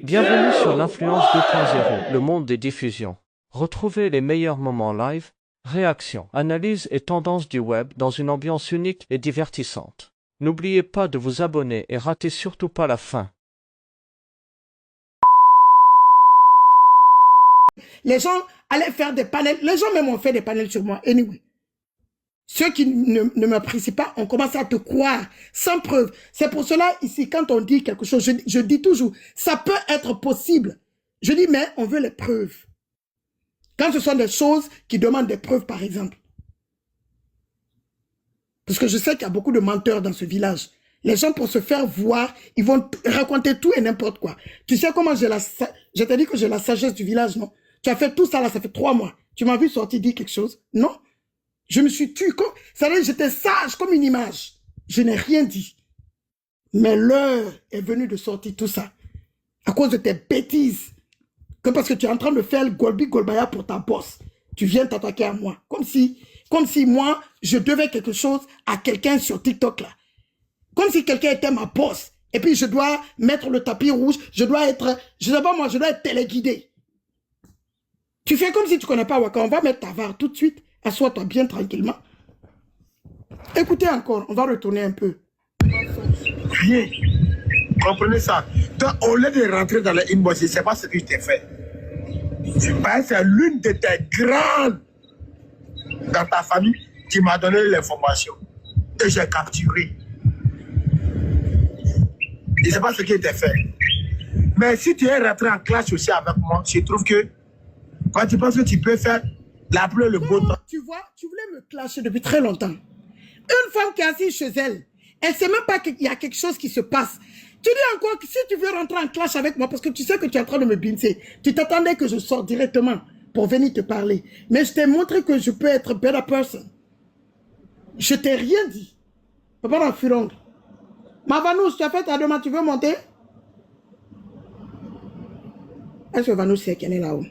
Bienvenue sur l'Influence 2.0, le monde des diffusions. Retrouvez les meilleurs moments live, réactions, analyses et tendances du web dans une ambiance unique et divertissante. N'oubliez pas de vous abonner et ratez surtout pas la fin. Les gens allaient faire des panels. Les gens même ont fait des panels sur moi. Anyway. Ceux qui ne m'apprécient pas ont commencé à te croire sans preuve. C'est pour cela, ici, quand on dit quelque chose, je dis toujours, ça peut être possible. Je dis, mais on veut les preuves. Quand ce sont des choses qui demandent des preuves, par exemple. Parce que je sais qu'il y a beaucoup de menteurs dans ce village. Les gens, pour se faire voir, ils vont raconter tout et n'importe quoi. Tu sais comment je t'ai dit que j'ai la sagesse du village, non? Tu as fait tout ça là, ça fait 3 mois. Tu m'as vu sortir dire quelque chose? Non? Je me suis tué. Ça veut dire que j'étais sage comme une image. Je n'ai rien dit. Mais l'heure est venue de sortir tout ça. À cause de tes bêtises. Que parce que tu es en train de faire le Golbi Golbaya pour ta bosse. Tu viens t'attaquer à moi. Comme si moi, je devais quelque chose à quelqu'un sur TikTok là. Comme si quelqu'un était ma bosse. Et puis je dois mettre le tapis rouge. Je dois être, je sais pas moi, je dois être téléguidé. Tu fais comme si tu connais pas Waka. On va mettre ta VAR tout de suite. Assois-toi bien tranquillement. Écoutez encore, on va retourner un peu. Rien. Comprenez ça. Donc, au lieu de rentrer dans les inbox, je ne sais pas ce que je t'ai fait. C'est l'une de tes grandes dans ta famille qui m'a donné l'information. Et j'ai capturé. Je ne sais pas ce qui était fait. Mais si tu es rentré en classe aussi avec moi, je trouve que quand tu penses que tu peux faire la pluie, le beau temps. Tu vois, tu voulais me clasher depuis très longtemps. Une femme qui est assise chez elle, elle ne sait même pas qu'il y a quelque chose qui se passe. Tu dis encore que si tu veux rentrer en clash avec moi, parce que tu sais que tu es en train de me bincer, tu t'attendais que je sorte directement pour venir te parler. Mais je t'ai montré que je peux être better person. Je t'ai rien dit. Papa dans Fulong. Mavanous, tu as fait ta demande, tu veux monter? Est-ce que Vanous sait qu'elle est là-haut?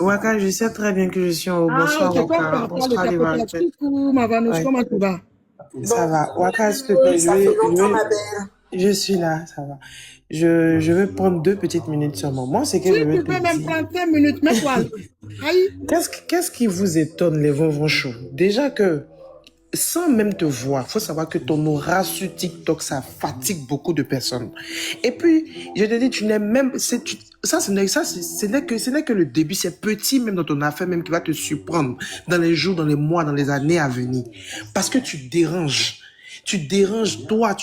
Waka, je sais très bien que je suis au bonsoir, Waka. Bonsoir, les Waka. Coucou, Mavanous, comment tu vas? Ça va. Waka, s'il te plaît, je suis là, ça va. Je vais prendre 2 petites minutes sur moi. C'est que si je veux tu peux même prendre 5 minutes, mets-toi. Qu'est-ce qui vous étonne, les vents chauds? Déjà que, sans même te voir, il faut savoir que ton aura sur TikTok, ça fatigue beaucoup de personnes. Et puis, je te dis, tu n'es même... ce n'est que le début, c'est petit même dans ton affaire même qui va te surprendre dans les jours, dans les mois, dans les années à venir. Parce que tu déranges. Tu déranges toi,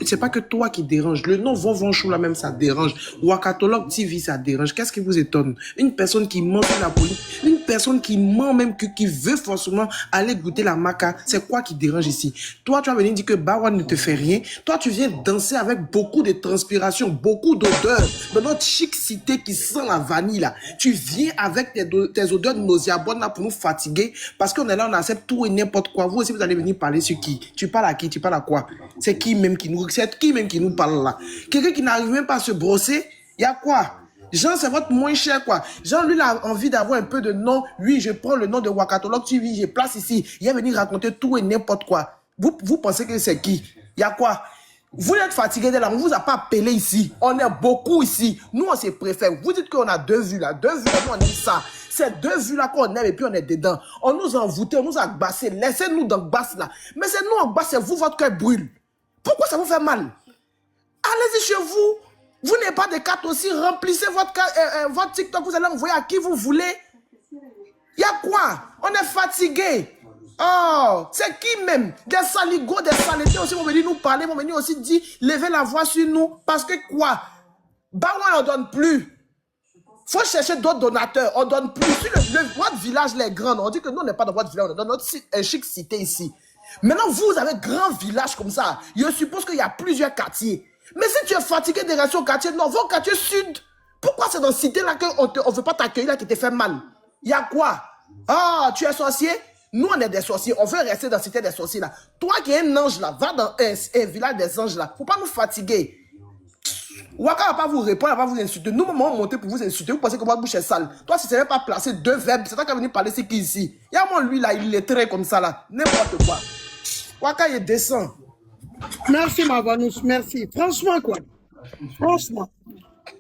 c'est pas que toi qui dérange. Le nom Vonchou là même ça dérange. Wakatolog TV ça dérange. Qu'est-ce qui vous étonne? Une personne qui ment sur la police, une personne qui ment même qui veut forcément aller goûter la maca, c'est quoi qui dérange ici? Toi tu vas venir dire que Bawan ne te fait rien. Toi tu viens danser avec beaucoup de transpiration, beaucoup d'odeurs. Dans notre chic cité qui sent la vanille là, tu viens avec tes odeurs nauséabondes là pour nous fatiguer parce qu'on est là, on accepte tout et n'importe quoi. Vous aussi vous allez venir parler sur qui? Tu parles à qui? Tu parles à quoi? C'est qui même qui nous parle là? Quelqu'un qui n'arrive même pas à se brosser, il y a quoi? Jean, c'est votre moins cher quoi. Jean, lui, il a envie d'avoir un peu de nom. Oui, je prends le nom de Wakatolog TV, je place ici. Il est venu raconter tout et n'importe quoi. Vous pensez que c'est qui? Il y a quoi? Vous êtes fatigué de là, on ne vous a pas appelé ici. On est beaucoup ici. Nous, on se préfère. Vous dites qu'on a 2 vues là. 2 vues là, nous, on aime ça. C'est 2 vues là qu'on aime et puis on est dedans. On nous a envoûtés, on nous a bassé. Laissez-nous dans le basse là. Mais c'est nous en basse, c'est vous, votre cœur brûle. Pourquoi ça vous fait mal? Allez-y chez vous. Vous n'avez pas de carte aussi. Remplissez votre TikTok. Vous allez envoyer à qui vous voulez. Il y a quoi? On est fatigué. Oh, c'est qui même? Des saligots, des saletés aussi vont venir nous parler, vont venir aussi dire, levez la voix sur nous. Parce que quoi? Barouin, on ne donne plus. Faut chercher d'autres donateurs, on ne donne plus. Si votre village est grand, on dit que nous, on n'est pas dans votre village, on est dans notre chic cité ici. Maintenant, vous avez grand village comme ça. Je suppose qu'il y a plusieurs quartiers. Mais si tu es fatigué des relations au quartier nord, va au quartier sud. Pourquoi c'est dans la cité là qu'on ne veut pas t'accueillir là qui te fait mal? Il y a quoi? Ah, tu es sorcier? Nous, on est des sorciers. On veut rester dans la cité des sorciers là. Toi qui es un ange là, va dans un village des anges là. Faut pas nous fatiguer. Waka va pas vous répondre, elle va vous insulter. Nous, on monter pour vous insulter. Vous pensez que votre bouche est sale. Toi, si tu n'avais pas placé 2 verbes, c'est toi qui vas venir parler, c'est qui ici? Il y a moi, lui là, il est très comme ça là. N'importe quoi. Waka, il descend. Merci, Mavanous, merci. Franchement, quoi. Franchement.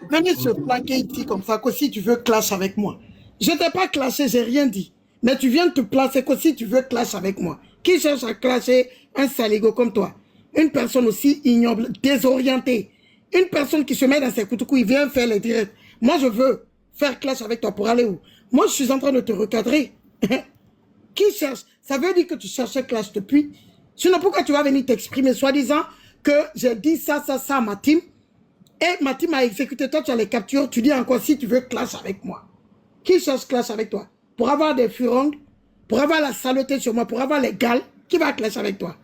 Venez se plaquer ici comme ça, que si tu veux clash avec moi. Je t'ai pas clashé, j'ai rien dit. Mais tu viens de te placer que si tu veux clash avec moi. Qui cherche à clasher un saligo comme toi? Une personne aussi ignoble, désorientée. Une personne qui se met dans ses coups, il vient faire les directs. Moi, je veux faire clash avec toi pour aller où? Moi, je suis en train de te recadrer. Qui cherche? Ça veut dire que tu cherchais clash depuis. Sinon, pourquoi tu vas venir t'exprimer, soi-disant que j'ai dit ça à ma team, et ma team a exécuté, toi tu as les captures, tu dis encore si tu veux clash avec moi. Qui cherche clash avec toi? Pour avoir des furongs, pour avoir la saleté sur moi, pour avoir les gales, qui va clash avec toi?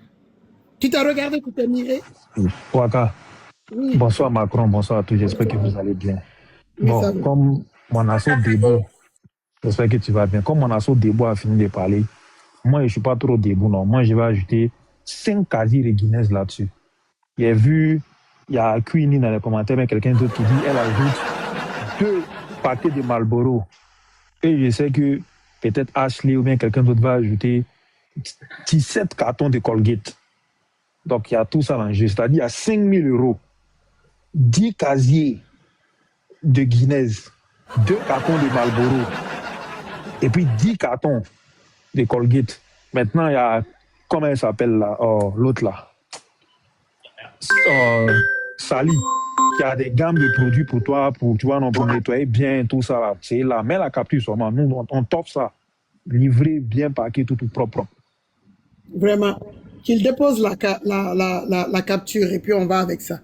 Tu t'es regardé, tu t'es miré? Waka, Oui. bonsoir Macron, bonsoir à tous, j'espère que vous allez bien. Oui, ça Bon, va. comme mon assaut Debo, j'espère que tu vas bien. Comme mon assaut Debo a fini de parler, moi je ne suis pas trop Debo, non. Moi je vais ajouter 5 casiers de Guinness là-dessus. J'ai vu, il y a Queenie dans les commentaires, mais quelqu'un d'autre qui dit elle ajoute 2 paquets de Marlboro. Et je sais que peut-être Ashley ou bien quelqu'un d'autre va ajouter 17 cartons de Colgate. Donc il y a tout ça dans le jeu. C'est-à-dire il y a 5 000 €, 10 casiers de Guinness, 2 cartons de Marlboro et puis 10 cartons de Colgate. Maintenant, il y a, comment elle s'appelle là, l'autre là, Sally, qui a des gammes de produits pour toi, pour, tu vois, non, pour nettoyer bien tout ça là. C'est là, mets la capture sur moi. Nous, on t'offre ça, livré, bien paqué, tout propre. Vraiment. Qu'il dépose la capture et puis on va avec ça.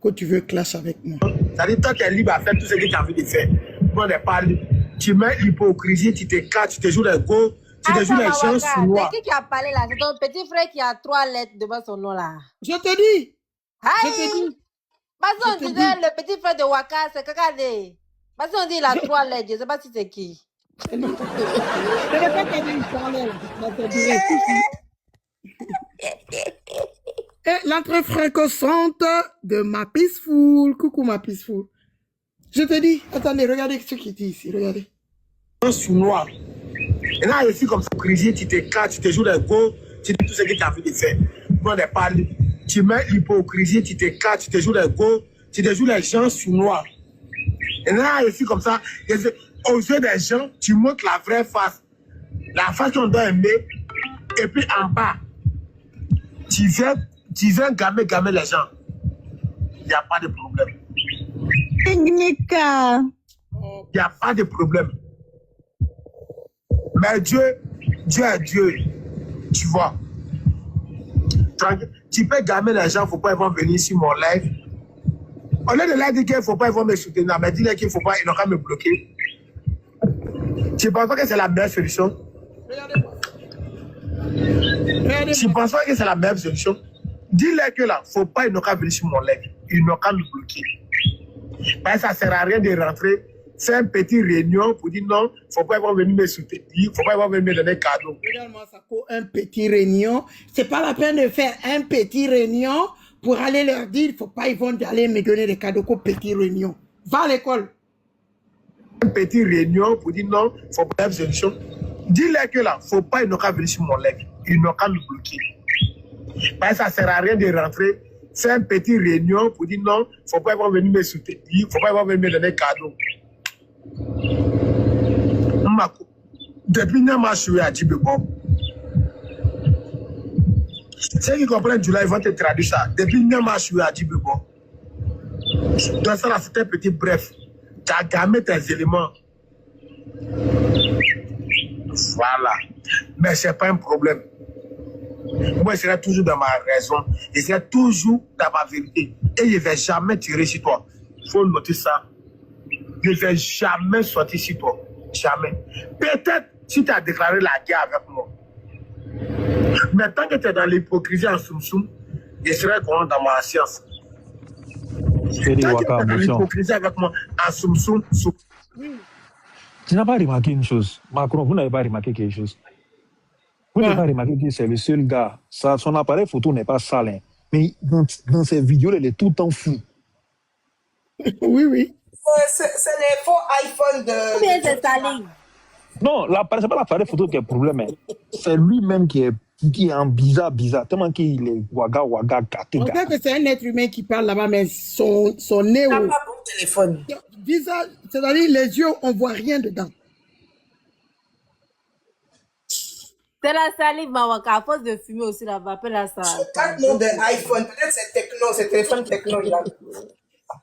Que tu veux clash avec moi. Ça dit, toi qui es libre à faire tout ce que tu as envie de faire. Moi, on n'est pas libre. Tu mets l'hypocrisie, tu te casses, tu te joues les go, tu te joues les gens chinois. C'est qui a parlé là? C'est ton petit frère qui a 3 lettres devant son nom là. Je te dis. Je Aïe! te dis. Parce qu'on Je te disait dis. le petit frère de Waka, c'est Kakade. Parce qu'on dit il a 3 lettres, je ne sais pas si c'est qui. Je ne sais pas quand il parlait là. Dans tes directs. Et l'entrée fréquente de ma Peaceful. Coucou ma Peaceful. Je te dis, attendez, regardez ce qu'il dit ici, regardez. Chinois. Et là, ici, comme ça, hypocrisie, tu te casses, tu te joues les go, tu dis tout ce que tu as envie de faire. Moi, on n'est pas libre. Tu mets l'hypocrisie, tu te casses, tu te joues les go, tu te joues les gens chinois. Et là, ici, comme ça, aux yeux des gens, tu montres la vraie face. La face qu'on doit aimer. Et puis en bas, tu viens gamer les gens. Il n'y a pas de problème. Il n'y a pas de problème. Mais Dieu est Dieu. Tu vois. Tu peux gamer les gens, il ne faut pas ils vont venir sur mon live. Au lieu de leur dire qu'il ne faut pas ils vont me soutenir, mais dis-leur qu'il ne faut pas, ils n'ont qu'à me bloquer. Tu penses pas que c'est la meilleure solution? Regardez-moi. Tu penses pas que c'est la meilleure solution? Dis-leur que là, il ne faut pas, ils n'ont qu'à venir sur mon live. Ils n'ont qu'à me bloquer. Parce que ça ne sert à rien de rentrer, faire une petite réunion pour dire non, il ne faut pas ils vont venir me soutenir, il ne faut pas ils vont venir me donner cadeau. Regarde-moi ça, pour un petit réunion. C'est pas la peine de faire un petit réunion pour aller leur dire, il ne faut pas, ils vont aller me donner des cadeaux qu'au petit réunion. Va à l'école. Une petite réunion pour dire non, il ne faut pas une solution. Dis-leur que là, il ne faut pas, ils n'ont qu'à venir sur mon live. Ils n'ont qu'à me bloquer. Parce que ça ne sert à rien de rentrer, faire une petite réunion pour dire non, il ne faut pas ils vont venir me soutenir, il ne faut pas ils vont venir me donner cadeau. Depuis Nama, je suis à Djibouti. Ceux qui comprennent du là, ils vont te traduire ça. Depuis Nama, je suis à Djibouti. Donc ça, là, c'était petit bref. Tu as gamé tes éléments. Voilà. Mais ce n'est pas un problème. Moi, je serai toujours dans ma raison. Je serai toujours dans ma vérité. Et je ne vais jamais tirer sur toi. Il faut noter ça. Je ne vais jamais sortir sur toi. Jamais. Peut-être si tu as déclaré la guerre avec moi. Mais tant que tu es dans l'hypocrisie en soum-soum, je serai dans ma science. Je dis Tant que tu Waka, es dans attention. l'hypocrisie avec moi en soum-soum, Tu n'as pas remarqué une chose. Macron, vous n'avez pas remarqué quelque chose. Vous n'avez pas remarqué que c'est le seul gars. Son appareil photo n'est pas sale. Hein. Mais dans ses vidéos, il est tout le temps fou. Oui, oui. C'est les faux iPhone de... Combien c'est salé? Non, c'est pas l'appareil photo qui est le problème. Hein. C'est lui-même qui est qui est en bizarre, tellement qu'il est waga, gâté, On sait que c'est un être humain qui parle là-bas, mais son nez, T'as pas bon téléphone. visage, c'est-à-dire les yeux, on voit rien dedans. C'est la salive, Mawaka. À force de fumer aussi là-bas, appelle ça. Pas le nom de iPhone, peut-être c'est Techno, c'est téléphone Techno.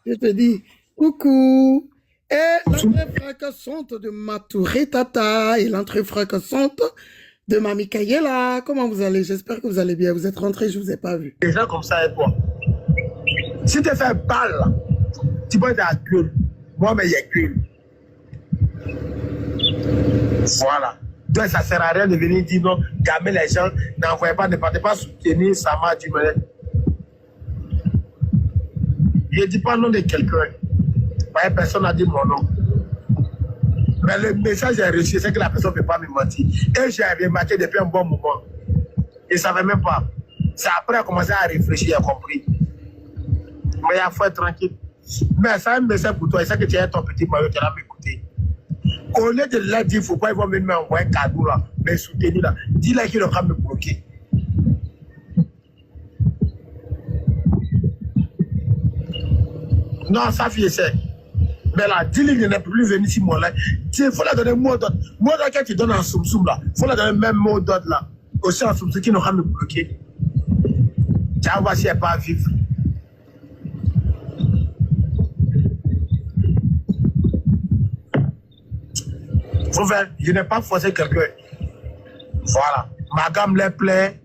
Je te dis, coucou. Et l'entrée fracassante de ma tourée tata et l'entrée fracassante de ma Mikaela. Comment vous allez? J'espère que vous allez bien. Vous êtes rentrés, je ne vous ai pas vu. Des gens comme ça et toi. Si tu fais balle, tu peux être à gueule. Moi, mais il y a gueule. Voilà. Donc, ça ne sert à rien de venir dire non, gamer les gens, n'envoyez pas, ne partez pas soutenir Sama Dumele. Je ne dis pas le nom de quelqu'un. Personne n'a dit mon nom. Mais le message est reçu, c'est que la personne ne peut pas me mentir. Et j'ai remarqué depuis un bon moment. Je ne savais même pas. C'est après commencer à réfléchir, j'ai compris. Mais il faut être tranquille. Mais ça, un message pour toi, c'est que tu as ton petit maillot, tu vas m'écouter. Au lieu de leur dire, il ne faut pas, ils vont venir m'envoyer un cadeau là, me soutenir là. Dis-leur qu'ils vont me bloquer. Non, ça fait c'est. Mais là, dis-lui qu'il ne peut plus venir ici, moi là. Il faut leur donner un mot d'ordre. Mot d'ordre quand tu donnes en soum-soum là. Il faut leur donner le même mot d'ordre là. Aussi en soum-soum qui n'aura me bloquer. Tu vas voir si elle pas vivre. Faut faire, je n'ai pas forcé quelqu'un. Voilà. Ma gamme les plaît.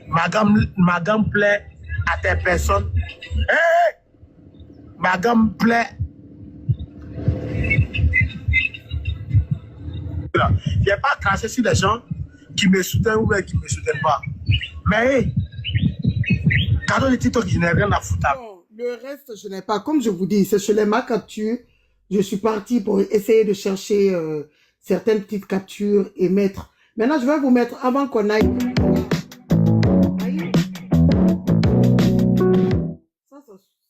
Ma gamme plaît à tes personnes. Hey! Ma gamme plaît. Je n'ai pas craché sur les gens qui me soutiennent ou qui ne me soutiennent pas. Mais hey, cadeau de TikTok, je n'ai rien à foutre. Non, le reste, je n'ai pas. Comme je vous dis, c'est chez les ma captures. Je suis parti pour essayer de chercher certaines petites captures et mettre. Maintenant, je vais vous mettre avant qu'on aille.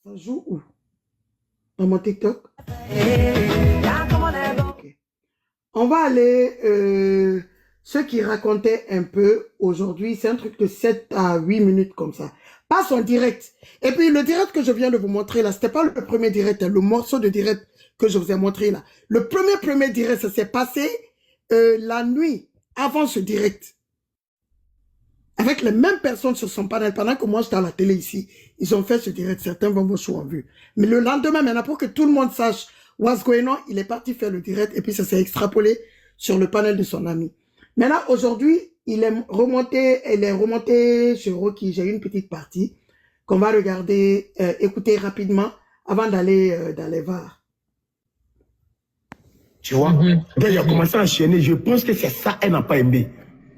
Ça joue où? Dans mon TikTok? Okay. On va aller, ceux qui racontaient un peu aujourd'hui, c'est un truc de 7 à 8 minutes comme ça. Pas son direct. Et puis le direct que je viens de vous montrer là, c'était pas le premier direct, hein, le morceau de direct que je vous ai montré là. Le premier direct, ça s'est passé la nuit avant ce direct. Avec les mêmes personnes sur son panel, pendant que moi j'étais à la télé ici, ils ont fait ce direct, certains vont vous show en vue. Mais le lendemain, maintenant, pour que tout le monde sache what's going on, il est parti faire le direct et puis ça s'est extrapolé sur le panel de son ami. Maintenant, aujourd'hui, elle est remontée chez Rocky. J'ai une petite partie qu'on va regarder, écouter rapidement avant d'aller dans les VAR. Tu vois, quand il a commencé à enchaîner, je pense que c'est ça, elle n'a pas aimé.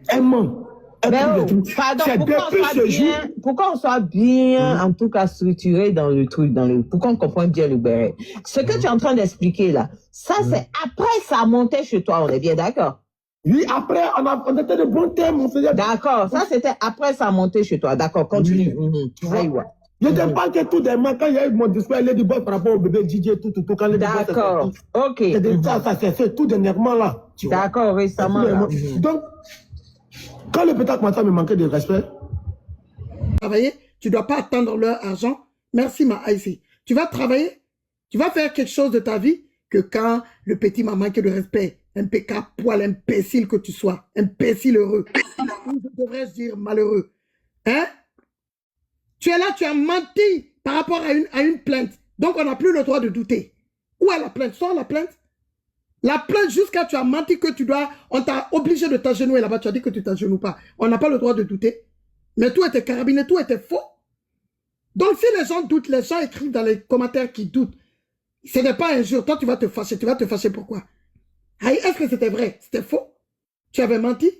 Elle ment. Pardon, pourquoi on soit bien, en tout cas structuré dans le truc, pourquoi on comprend bien le béret. Ce que tu es en train d'expliquer là, ça c'est après ça montait chez toi, on est bien d'accord? Oui, après, on était de bons termes. D'accord, ça c'était après ça montait chez toi, d'accord, continue. Je ne dis pas que tout des mains, quand il y a eu mon discours, elle est du bon par rapport au bébé DJ, tout, quand elle est d'accord, ok. Ça s'est fait tout dernièrement là. D'accord, récemment là. Donc, quand le pétard commence à me manquer de respect, travailler, tu ne dois pas attendre leur argent. Merci ma Aïssi. Tu vas travailler, tu vas faire quelque chose de ta vie que quand le petit m'a manqué de respect, impeccable, poil, imbécile que tu sois, imbécile heureux, ou devrais-je dire malheureux, hein? Tu es là, tu as menti par rapport à une plainte. Donc on n'a plus le droit de douter. Où est la plainte? Sors la plainte. La plainte jusqu'à tu as menti que tu dois, on t'a obligé de t'agenouiller là-bas, tu as dit que tu t'agenouilles pas. On n'a pas le droit de douter. Mais tout était carabiné, tout était faux. Donc si les gens doutent, les gens écrivent dans les commentaires qu'ils doutent. Ce n'est pas un jour, toi tu vas te fâcher. Tu vas te fâcher pourquoi? Est-ce que c'était vrai? C'était faux? Tu avais menti?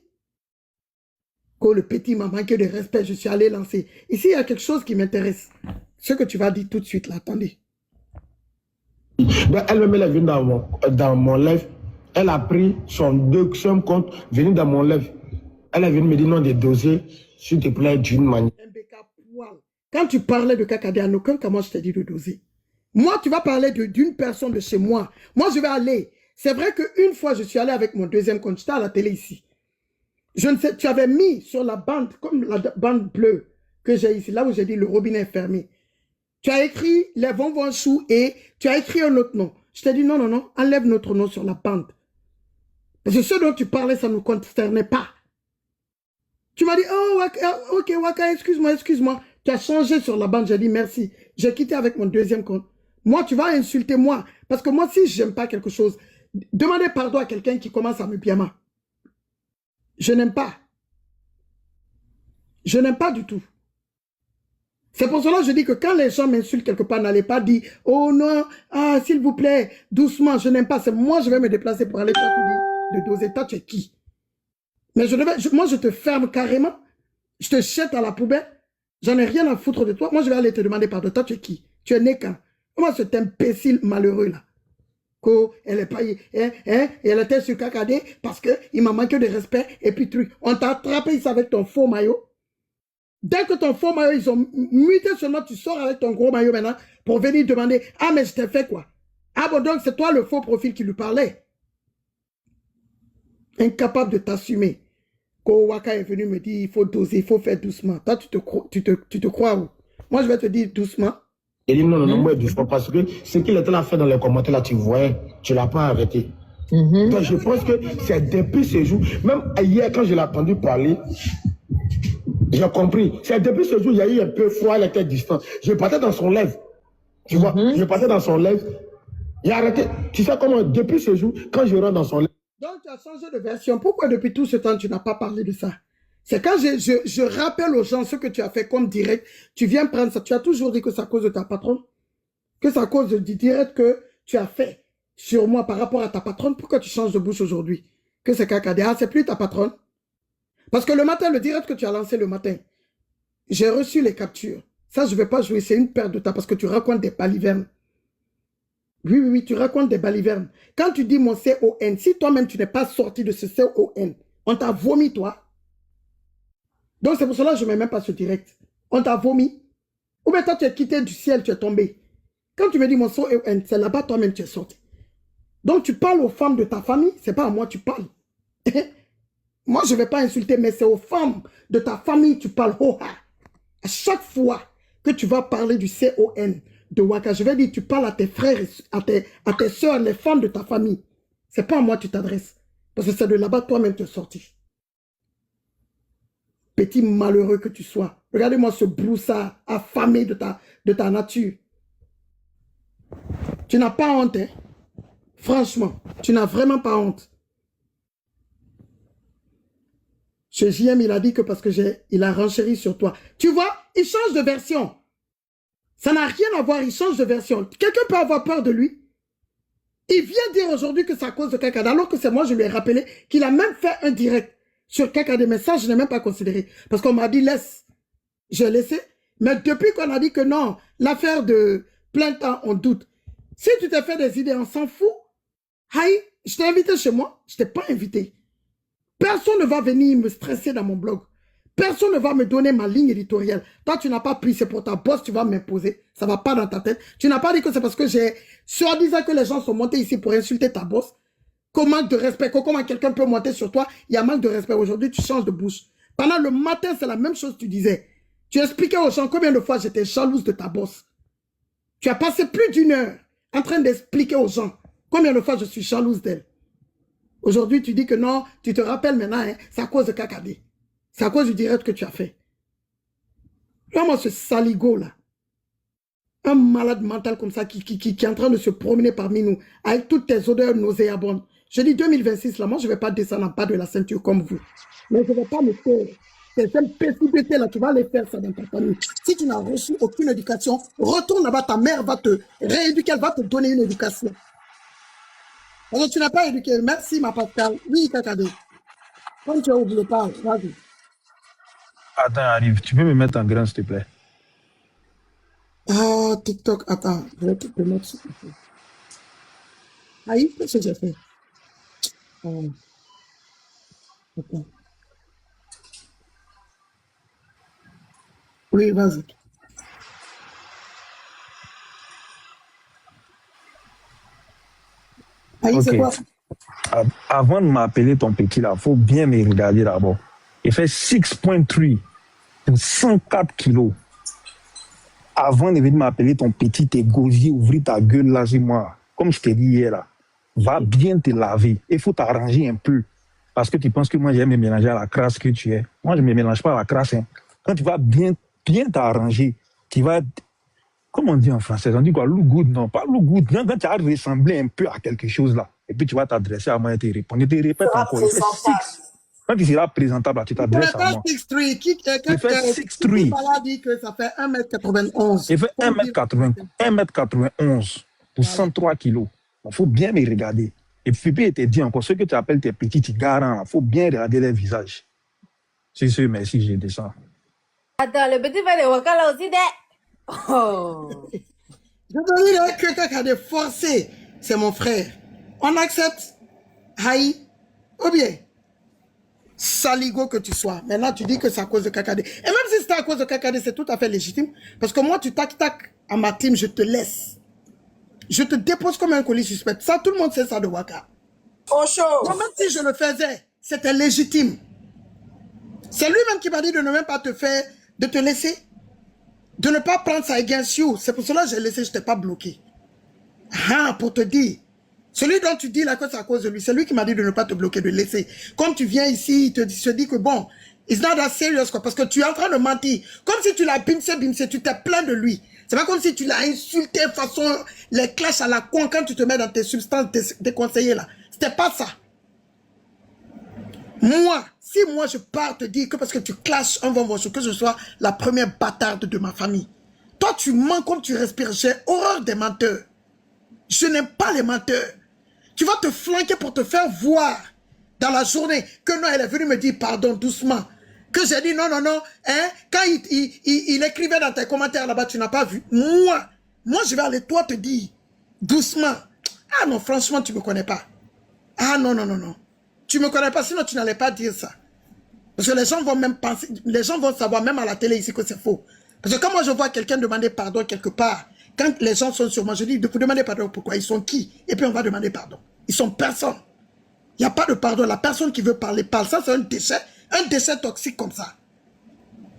Que le petit m'a manqué de respect, je suis allé lancer. Ici, il y a quelque chose qui m'intéresse. Ce que tu vas dire tout de suite là, attendez. Donc, elle-même, elle est venue dans mon live. Elle a pris son deuxième compte, venue dans mon live. Elle est venue me dire non, des dossiers, s'il te plaît, d'une manière. Quand tu parlais de Kakadé, à aucun cas, moi, je t'ai dit de doser. Moi, tu vas parler d'une personne de chez moi. Moi, je vais aller. C'est vrai qu'une fois, je suis allé avec mon deuxième compte. J'étais à la télé ici. Je ne sais, tu avais mis sur la bande, comme la bande bleue que j'ai ici, là où j'ai dit le robinet est fermé. Tu as écrit les bonbons choux et tu as écrit un autre nom. Je t'ai dit non, non, non, enlève notre nom sur la bande. Parce que ce dont tu parlais, ça ne nous concernait pas. Tu m'as dit, oh, ok, Waka, excuse-moi, excuse-moi. Tu as changé sur la bande, j'ai dit merci. J'ai quitté avec mon deuxième compte. Moi, tu vas insulter moi. Parce que moi, si je n'aime pas quelque chose, demandez pardon à quelqu'un qui commence à me piama. Je n'aime pas. Je n'aime pas du tout. C'est pour cela que je dis que quand les gens m'insultent quelque part, n'allez pas dire, oh non, ah, s'il vous plaît, doucement, je n'aime pas. C'est moi, je vais me déplacer pour aller de doser. Toi, tu es qui? Mais moi, je te ferme carrément. Je te jette à la poubelle. J'en ai rien à foutre de toi. Moi, je vais aller te demander pardon. Toi, tu es qui? Tu es né quand? Comment cet imbécile malheureux là? Elle est pas, et elle était sur Kakadé parce qu'il m'a manqué de respect et puis truc. On t'a attrapé ici avec ton faux maillot. Dès que ton faux maillot, ils ont muté seulement, tu sors avec ton gros maillot maintenant pour venir demander, ah mais je t'ai fait quoi? Ah bon, donc c'est toi le faux profil qui lui parlait. Incapable de t'assumer. Quand Waka est venu me dire, il faut doser, il faut faire doucement. Toi, tu te crois où? Moi, je vais te dire doucement. Il dit non, non, non, moi, doucement, parce que ce qu'il était là fait dans les commentaires, là, tu voyais, tu ne l'as pas arrêté. Donc, je pense que c'est depuis ce jour, même hier, quand je l'ai entendu parler, j'ai compris. C'est depuis ce jour, il y a eu un peu froid, elle était distante. Je partais dans son live. Tu vois, je partais dans son live. Il a arrêté. Tu sais comment, depuis ce jour, quand je rentre dans son live. Donc, tu as changé de version. Pourquoi depuis tout ce temps, tu n'as pas parlé de ça? C'est quand je rappelle aux gens ce que tu as fait comme direct, tu viens prendre ça. Tu as toujours dit que c'est à cause de ta patronne, que c'est à cause du direct que tu as fait sur moi par rapport à ta patronne. Pourquoi tu changes de bouche aujourd'hui? Que c'est Kakadé. Ah, c'est plus ta patronne. Parce que le matin, le direct que tu as lancé le matin, j'ai reçu les captures. Ça, je ne vais pas jouer. C'est une perte de temps parce que tu racontes des balivernes. Oui, oui, oui, tu racontes des balivernes. Quand tu dis mon CON, si toi-même tu n'es pas sorti de ce CON, on t'a vomi, toi. Donc c'est pour cela que je ne mets même pas ce direct. On t'a vomi. Ou bien toi tu es quitté du ciel, tu es tombé. Quand tu me dis mon CON, c'est là-bas toi-même tu es sorti. Donc tu parles aux femmes de ta famille, c'est pas à moi tu parles. Moi je ne vais pas insulter, mais c'est aux femmes de ta famille tu parles. Oh, ah. À chaque fois que tu vas parler du CON, de Waka, je vais dire, tu parles à tes frères, à tes soeurs, les femmes de ta famille. C'est pas à moi que tu t'adresses. Parce que c'est de là-bas toi-même tu es sorti. Petit malheureux que tu sois. Regardez-moi ce broussard affamé de ta nature. Tu n'as pas honte, hein? Franchement, tu n'as vraiment pas honte. Ce JM, il a dit que parce que il a renchéri sur toi. Tu vois, il change de version. Ça n'a rien à voir, il change de version. Quelqu'un peut avoir peur de lui. Il vient dire aujourd'hui que c'est à cause de Kakadé, alors que c'est moi, je lui ai rappelé qu'il a même fait un direct sur Kakadé. Mais ça, je n'ai même pas considéré. Parce qu'on m'a dit, laisse. J'ai laissé. Mais depuis qu'on a dit que non, l'affaire de plein temps, on doute. Si tu t'es fait des idées, on s'en fout. Aïe, je t'ai invité chez moi. Je ne t'ai pas invité. Personne ne va venir me stresser dans mon blog. Personne ne va me donner ma ligne éditoriale. Toi, tu n'as pas pris, c'est pour ta boss, tu vas m'imposer. Ça ne va pas dans ta tête. Tu n'as pas dit que c'est parce que j'ai, soi-disant que les gens sont montés ici pour insulter ta boss. Qu'au manque de respect, comment quelqu'un peut monter sur toi, il y a manque de respect. Aujourd'hui, tu changes de bouche. Pendant le matin, c'est la même chose que tu disais. Tu expliquais aux gens combien de fois j'étais jalouse de ta boss. Tu as passé plus d'une heure en train d'expliquer aux gens combien de fois je suis jalouse d'elle. Aujourd'hui, tu dis que non, tu te rappelles maintenant, hein, c'est à cause de Kakadé. C'est à cause du direct que tu as fait. Comment ce saligo là, un malade mental comme ça qui est en train de se promener parmi nous avec toutes tes odeurs nauséabondes. Je dis 2026 là, moi je ne vais pas descendre en bas de la ceinture comme vous. Mais je ne vais pas me faire. Ces imbécilités là, tu vas les faire ça dans ta famille. Si tu n'as reçu aucune éducation, retourne là-bas, ta mère va te rééduquer, elle va te donner une éducation. Parce que tu n'as pas éduqué. Merci ma Pascal. Oui, Kakadé. Comme tu as oublié pas, vas-y. Attends, arrive. Tu peux me mettre en grand, s'il te plaît? Ah, TikTok, attends, je vais te mettre sur TikTok. Aïe, qu'est-ce que j'ai fait? Attends. Oui, vas-y. Aïe, c'est Ok. quoi? Avant de m'appeler ton petit là, faut bien me regarder d'abord. Il fait 6.3 pour 104 kilos. Avant de venir m'appeler ton petit égosier, ouvrir ta gueule là, c'est moi. Comme je t'ai dit hier là, va bien te laver. Il faut t'arranger un peu. Parce que tu penses que moi j'aime me mélanger à la crasse que tu es. Moi je ne me mélange pas à la crasse. Hein. Quand tu vas bien t'arranger, tu vas... Comment on dit en français? On dit quoi? Look good, non, pas look good. Quand tu vas ressembler un peu à quelque chose là, et puis tu vas t'adresser à moi et te répondre. Je te répète encore, il fait 6. Quand tu seras présentable, tu t'adresses à moi. Il fait 6'3". Il dit que ça fait 1m91. Il fait 1m91 pour 103 kilos. Il faut bien me regarder. Et puis, il te dit encore, ceux que tu appelles tes petits tigarans, il faut bien regarder les visages. C'est sûr, merci, j'ai dit ça. Attends, le petit frère de Waka là aussi, oh. Je te dis que quelqu'un qui a des forcés, c'est mon frère. On accepte, haï, ou bien, saligo que tu sois. Maintenant, tu dis que c'est à cause de Kakadé. Et même si c'est à cause de Kakadé, c'est tout à fait légitime. Parce que moi, tu tac-tac à ma team, je te laisse. Je te dépose comme un colis suspect. Ça, tout le monde sait ça de Waka. Oh, chaud. Moi, même si je le faisais, c'était légitime. C'est lui-même qui m'a dit de ne même pas te faire, de te laisser, de ne pas prendre ça against you. C'est pour cela que j'ai laissé, je t'ai pas bloqué. Ah, pour te dire. Celui dont tu dis là que c'est à cause de lui, c'est lui qui m'a dit de ne pas te bloquer, de laisser. Comme tu viens ici, il se dit que bon, it's not that serious, quoi, parce que tu es en train de mentir. Comme si tu l'as bimsé, tu t'es plaint de lui. C'est pas comme si tu l'as insulté façon les clashs à la con quand tu te mets dans tes substances déconseillées là. C'était pas ça. Moi, si moi je pars te dire que parce que tu clashes un bonbon, que je sois la première bâtarde de ma famille. Toi tu mens comme tu respires. J'ai horreur des menteurs. Je n'aime pas les menteurs. Tu vas te flanquer pour te faire voir dans la journée que non, elle est venue me dire pardon doucement. Que j'ai dit non, hein, quand il écrivait dans tes commentaires là-bas, tu n'as pas vu. Moi, je vais aller toi te dire doucement. Ah non, franchement, tu ne me connais pas. Ah non. Tu ne me connais pas, sinon tu n'allais pas dire ça. Parce que les gens vont même penser, les gens vont savoir même à la télé ici que c'est faux. Parce que quand moi je vois quelqu'un demander pardon quelque part, quand les gens sont sur moi, je dis, vous demandez pardon pourquoi? Ils sont qui? Et puis on va demander pardon. Ils sont personne. Il n'y a pas de pardon. La personne qui veut parler parle. Ça, c'est un déchet toxique comme ça.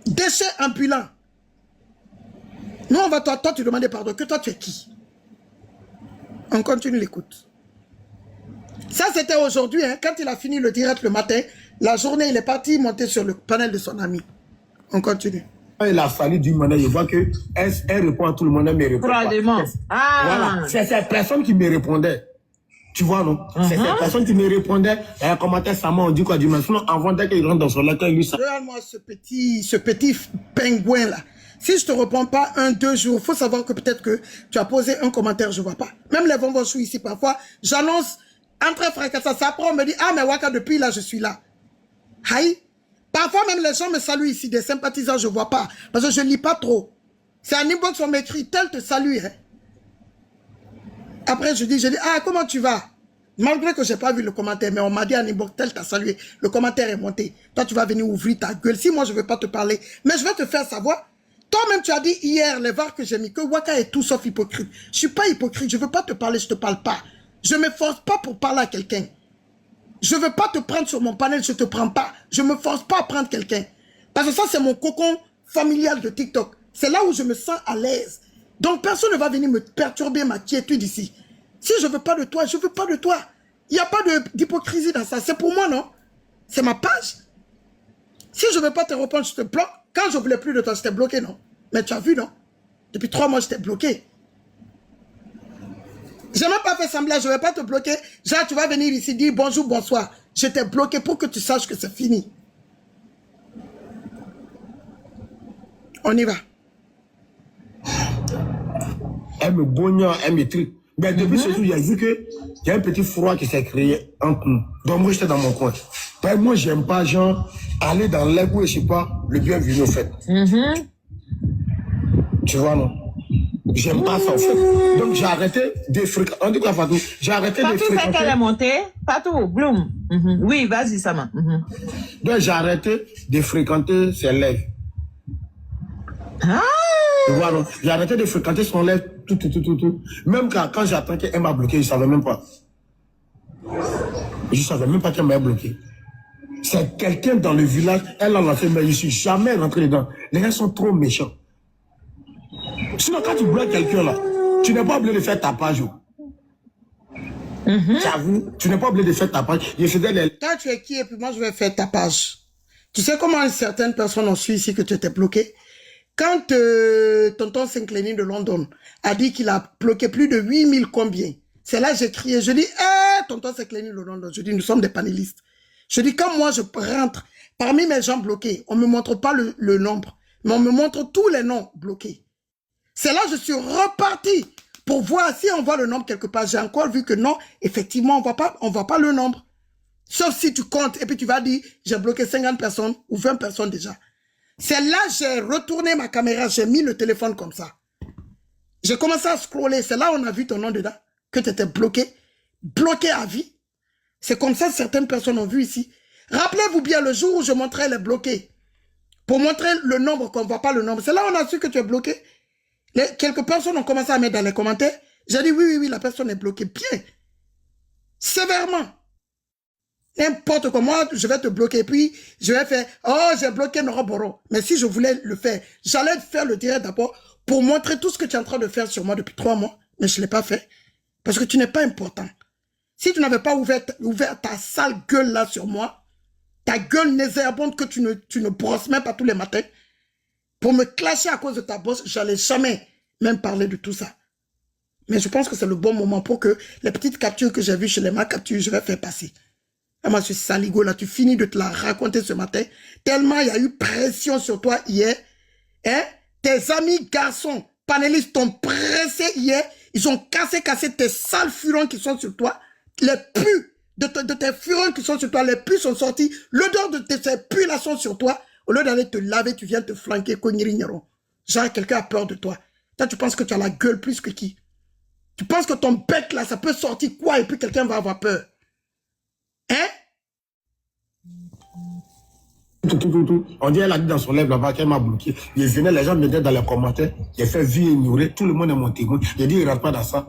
Déchet ambulant. Nous, on va toi te demander pardon. Que toi, tu es qui? On continue l'écoute. Ça, c'était aujourd'hui, hein, quand il a fini le direct le matin. La journée, il est parti monter sur le panel de son ami. On continue. Il a fallu du monnaie, je vois qu'elle répond à tout le monde, elle me répond pas. Voilà, c'est cette personne qui me répondait. Tu vois, non? C'est cette personne qui me répondait. Elle a commenté ça, on dit quoi du mal. Sinon, avant dès qu'il rentre dans son lac, il lui ça. Regarde-moi ce petit pingouin là. Si je te réponds pas 1-2 jours, il faut savoir que peut-être que tu as posé un commentaire, je vois pas. Même les bonbons chou ici, parfois, j'annonce entre fracassant. Ça après, on me dit, ah, mais Waka, depuis là, je suis là. Aïe. Parfois même les gens me saluent ici, des sympathisants, je ne vois pas. Parce que je ne lis pas trop. C'est un inbox, on m'écrit, tel te salue. Hein. Après je dis, ah comment tu vas? Malgré que je n'ai pas vu le commentaire, mais on m'a dit un inbox, tel t'a salué. Le commentaire est monté. Toi tu vas venir ouvrir ta gueule. Si moi je ne veux pas te parler, mais je vais te faire savoir. Toi-même tu as dit hier, les VAR que j'ai mis, que Waka est tout sauf hypocrite. Je ne suis pas hypocrite, je ne veux pas te parler, je ne te parle pas. Je ne me force pas pour parler à quelqu'un. Je ne veux pas te prendre sur mon panel, je ne te prends pas. Je ne me force pas à prendre quelqu'un. Parce que ça, c'est mon cocon familial de TikTok. C'est là où je me sens à l'aise. Donc, personne ne va venir me perturber ma quiétude ici. Si je ne veux pas de toi, je ne veux pas de toi. Il n'y a pas d'hypocrisie dans ça. C'est pour moi, non? C'est ma page. Si je ne veux pas te répondre, je te bloque. Quand je ne voulais plus de toi, je t'ai bloqué, non? Mais tu as vu, non? Depuis 3 mois, je t'ai bloqué. Je n'ai même pas fait semblant, je ne vais pas te bloquer. Genre, tu vas venir ici dire bonjour, bonsoir. Je t'ai bloqué pour que tu saches que c'est fini. On y va. Elle me bogna, elle me truc. Mais depuis ce jour, il y a vu qu'il y a un petit froid qui s'est créé entre nous. Donc moi, j'étais dans mon coin. Ben, moi, j'aime pas, genre, aller dans l'ego et je sais pas, le bienvenu au fait. Tu vois, non? J'aime pas ça, en fait. Donc, j'ai arrêté de fréquenter. En tout cas, Fatou, j'ai arrêté de fréquenter. Fatou, c'est qu'elle est montée. Fatou, Bloom. Oui, vas-y, Sama. Donc, j'ai arrêté de fréquenter ses lèvres. Ah! Voilà. J'ai arrêté de fréquenter son lèvre, tout. Même quand j'ai attendu qu'elle m'a bloqué, je savais même pas. Je savais même pas qu'elle m'a bloqué. C'est quelqu'un dans le village, elle en a fait, mais je ne suis jamais rentré dedans. Les gens sont trop méchants. Sinon, quand tu bloques quelqu'un là, tu n'es pas obligé de faire ta page. J'avoue, tu n'es pas obligé de faire ta page. Toi, tu es qui et puis moi, je vais faire ta page. Tu sais comment certaines personnes ont su ici que tu étais bloqué? Quand tonton Sinclair de London a dit qu'il a bloqué plus de 8000 combien, c'est là que j'ai crié. Je dis, tonton Sinclair de London, je dis, nous sommes des panélistes. Je dis, quand moi je rentre parmi mes gens bloqués, on ne me montre pas le nombre, mais on me montre tous les noms bloqués. C'est là que je suis reparti pour voir si on voit le nombre quelque part. J'ai encore vu que non, effectivement, on voit pas le nombre. Sauf si tu comptes et puis tu vas dire, j'ai bloqué 50 personnes ou 20 personnes déjà. C'est là que j'ai retourné ma caméra, j'ai mis le téléphone comme ça. J'ai commencé à scroller, c'est là où on a vu ton nom dedans, que tu étais bloqué à vie. C'est comme ça que certaines personnes ont vu ici. Rappelez-vous bien le jour où je montrais les bloqués. Pour montrer le nombre, qu'on ne voit pas le nombre. C'est là où on a su que tu es bloqué. Quelques personnes ont commencé à mettre dans les commentaires. J'ai dit oui, la personne est bloquée. Bien. Sévèrement. N'importe comment, je vais te bloquer. Puis, je vais faire, oh, j'ai bloqué Noroboro. Mais si je voulais le faire, j'allais faire le direct d'abord pour montrer tout ce que tu es en train de faire sur moi depuis 3 mois. Mais je ne l'ai pas fait. Parce que tu n'es pas important. Si tu n'avais pas ouvert ta sale gueule là sur moi, ta gueule nauséabonde que tu ne brosses même pas tous les matins, pour me clasher à cause de ta bosse, j'allais jamais même parler de tout ça. Mais je pense que c'est le bon moment pour que les petites captures que j'ai vues chez les ma captures, je vais faire passer. Ah, moi, ce saligo là, tu finis de te la raconter ce matin. Tellement il y a eu pression sur toi hier. Hein? Tes amis garçons, panélistes t'ont pressé hier. Ils ont cassé tes sales furons qui sont sur toi. Les pus de tes furons qui sont sur toi, les pus sont sortis. L'odeur de ces pus là sont sur toi. Au lieu d'aller te laver, tu viens te flanquer, cognirigneron. Genre, quelqu'un a peur de toi. Toi, tu penses que tu as la gueule plus que qui? Tu penses que ton bec là, ça peut sortir quoi et puis quelqu'un va avoir peur? Hein? On dit, elle a dit dans son lèvre là-bas qu'elle m'a bloqué. Les gens me disaient dans les commentaires, j'ai fait vie ignorer, tout le monde est mon témoin. J'ai dit, il ne rentre pas dans ça.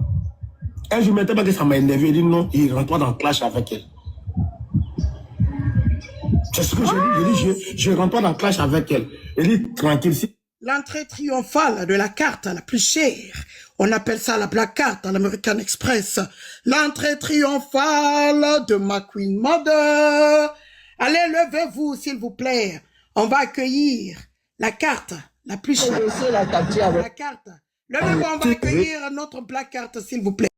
Et je ne mettais pas que ça m'a énervé. Il dit non, il ne rentre pas dans le clash avec elle. C'est ce que j'ai dit. Je ne rentre pas dans le clash avec elle. Elle dit tranquille. L'entrée triomphale de la carte la plus chère. On appelle ça la Black Card à l'American Express. L'entrée triomphale de ma Queen Mother. Allez, levez-vous, s'il vous plaît. On va accueillir la carte la plus chère. La carte. Levez-vous, on va accueillir notre Black Card, s'il vous plaît.